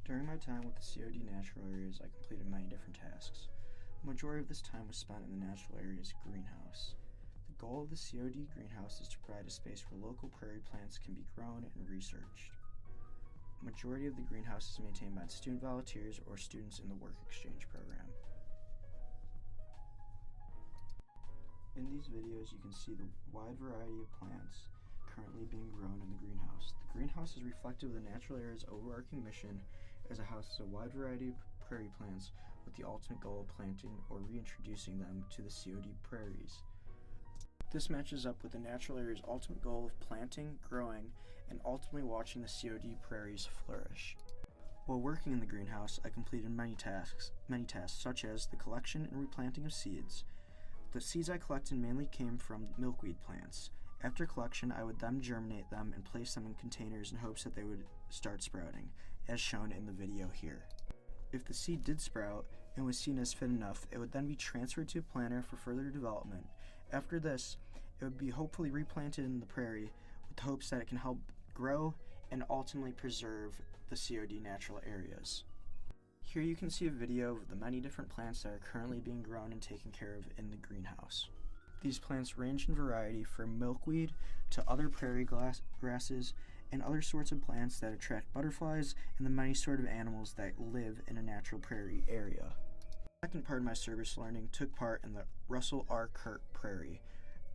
During my time with the COD natural areas, I completed many different tasks. The majority of this time was spent in the natural areas greenhouse. The goal of the COD greenhouse is to provide a space where local prairie plants can be grown and researched. The majority of the greenhouse is maintained by student volunteers or students in the work exchange program. In these videos, you can see the wide variety of plants currently being grown in the greenhouse. The greenhouse is reflective of the natural area's overarching mission as it houses a wide variety of prairie plants with the ultimate goal of planting or reintroducing them to the COD prairies. This matches up with the natural area's ultimate goal of planting, growing, and ultimately watching the COD prairies flourish. While working in the greenhouse, I completed many tasks such as the collection and replanting of seeds. The seeds I collected mainly came from milkweed plants. After collection, I would then germinate them and place them in containers in hopes that they would start sprouting, as shown in the video here. If the seed did sprout and was seen as fit enough, it would then be transferred to a planter for further development. After this, it would be hopefully replanted in the prairie with hopes that it can help grow and ultimately preserve the COD natural areas. Here you can see a video of the many different plants that are currently being grown and taken care of in the greenhouse. These plants range in variety from milkweed to other prairie grasses and other sorts of plants that attract butterflies and the many sort of animals that live in a natural prairie area. The second part of my service learning took part in the Russell R. Kirk Prairie.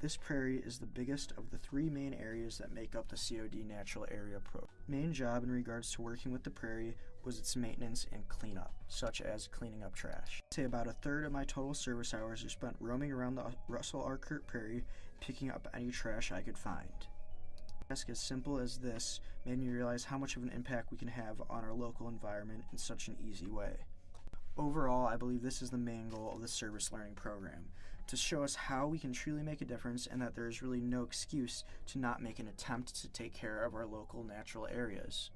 This prairie is the biggest of the three main areas that make up the COD Natural Area Program. Main job in regards to working with the prairie was its maintenance and cleanup, such as cleaning up trash. I'd say about a third of my total service hours are spent roaming around the Russell R. Kirk Prairie, picking up any trash I could find. A task as simple as this made me realize how much of an impact we can have on our local environment in such an easy way. Overall, I believe this is the main goal of the service learning program, to show us how we can truly make a difference and that there is really no excuse to not make an attempt to take care of our local natural areas.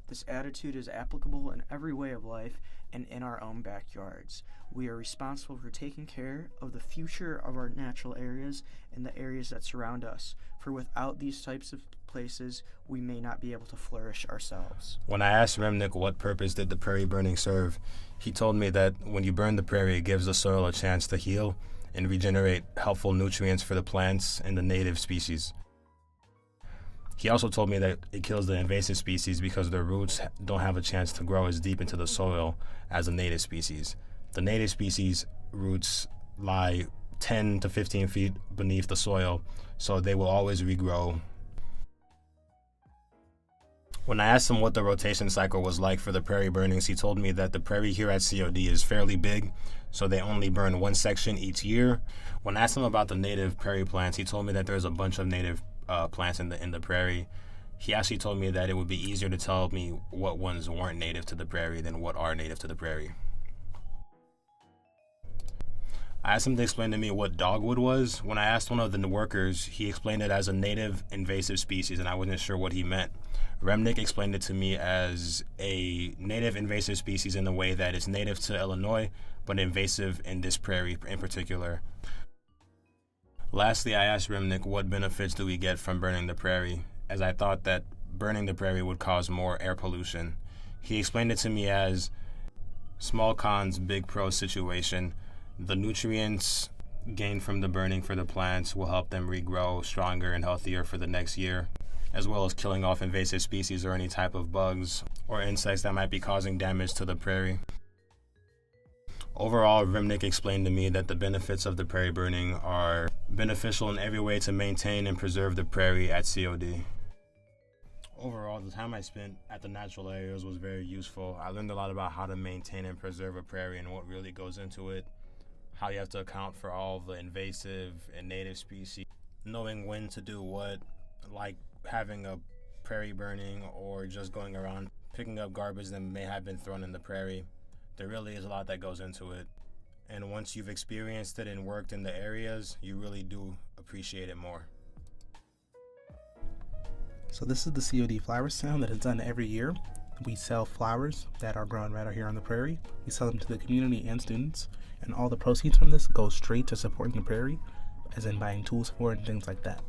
This attitude is applicable in every way of life and in our own backyards. We are responsible for taking care of the future of our natural areas and the areas that surround us, for without these types of places, we may not be able to flourish ourselves. When I asked Remnick what purpose did the prairie burning serve, he told me that when you burn the prairie, it gives the soil a chance to heal and regenerate helpful nutrients for the plants and the native species. He also told me that it kills the invasive species because their roots don't have a chance to grow as deep into the soil as the native species. The native species roots lie 10 to 15 feet beneath the soil, so they will always regrow. When I asked him what the rotation cycle was like for the prairie burnings, he told me that the prairie here at COD is fairly big, so they only burn one section each year. When I asked him about the native prairie plants, he told me that there's a bunch of native plants in the prairie. He actually told me that it would be easier to tell me what ones weren't native to the prairie than what are native to the prairie. I asked him to explain to me what dogwood was. When I asked one of the workers, he explained it as a native invasive species, and I wasn't sure what he meant. Remnick explained it to me as a native invasive species in the way that it's native to Illinois, but invasive in this prairie in particular. Lastly, I asked Remnick what benefits do we get from burning the prairie, as I thought that burning the prairie would cause more air pollution. He explained it to me as small cons, big pros situation. The nutrients gained from the burning for the plants will help them regrow stronger and healthier for the next year, as well as killing off invasive species or any type of bugs or insects that might be causing damage to the prairie. Overall, Remnick explained to me that the benefits of the prairie burning are beneficial in every way to maintain and preserve the prairie at COD. Overall, the time I spent at the natural areas was very useful. I learned a lot about how to maintain and preserve a prairie and what really goes into it, how you have to account for all the invasive and native species, knowing when to do what, like having a prairie burning or just going around picking up garbage that may have been thrown in the prairie. There really is a lot that goes into it. And once you've experienced it and worked in the areas, you really do appreciate it more. So this is the COD flower sale that is done every year. We sell flowers that are grown right out here on the prairie. We sell them to the community and students, and all the proceeds from this go straight to supporting the prairie, as in buying tools for it and things like that.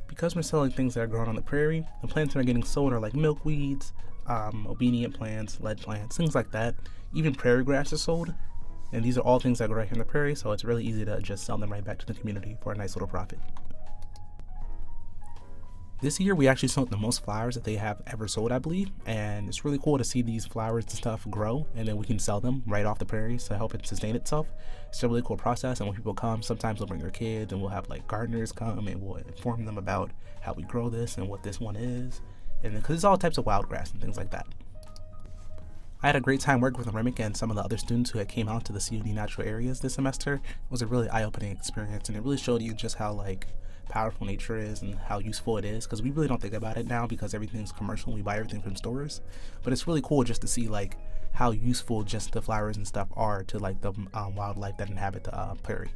Because we're selling things that are grown on the prairie, the plants that are getting sold are like milkweeds, obedient plants, lead plants, things like that. Even prairie grass is sold. And these are all things that grow right here in the prairie, so it's really easy to just sell them right back to the community for a nice little profit. This year, we actually sold the most flowers that they have ever sold, I believe, and it's really cool to see these flowers and stuff grow, and then we can sell them right off the prairies to help it sustain itself. It's a really cool process, and when people come, sometimes they'll bring their kids, and we'll have like gardeners come, and we'll inform them about how we grow this and what this one is, and because it's all types of wild grass and things like that. I had a great time working with Remick and some of the other students who had came out to the COD natural areas this semester. It was a really eye-opening experience, and it really showed you just how powerful nature is and how useful it is, because we really don't think about it now because everything's commercial and we buy everything from stores. But it's really cool just to see how useful just the flowers and stuff are to the wildlife that inhabit the prairie.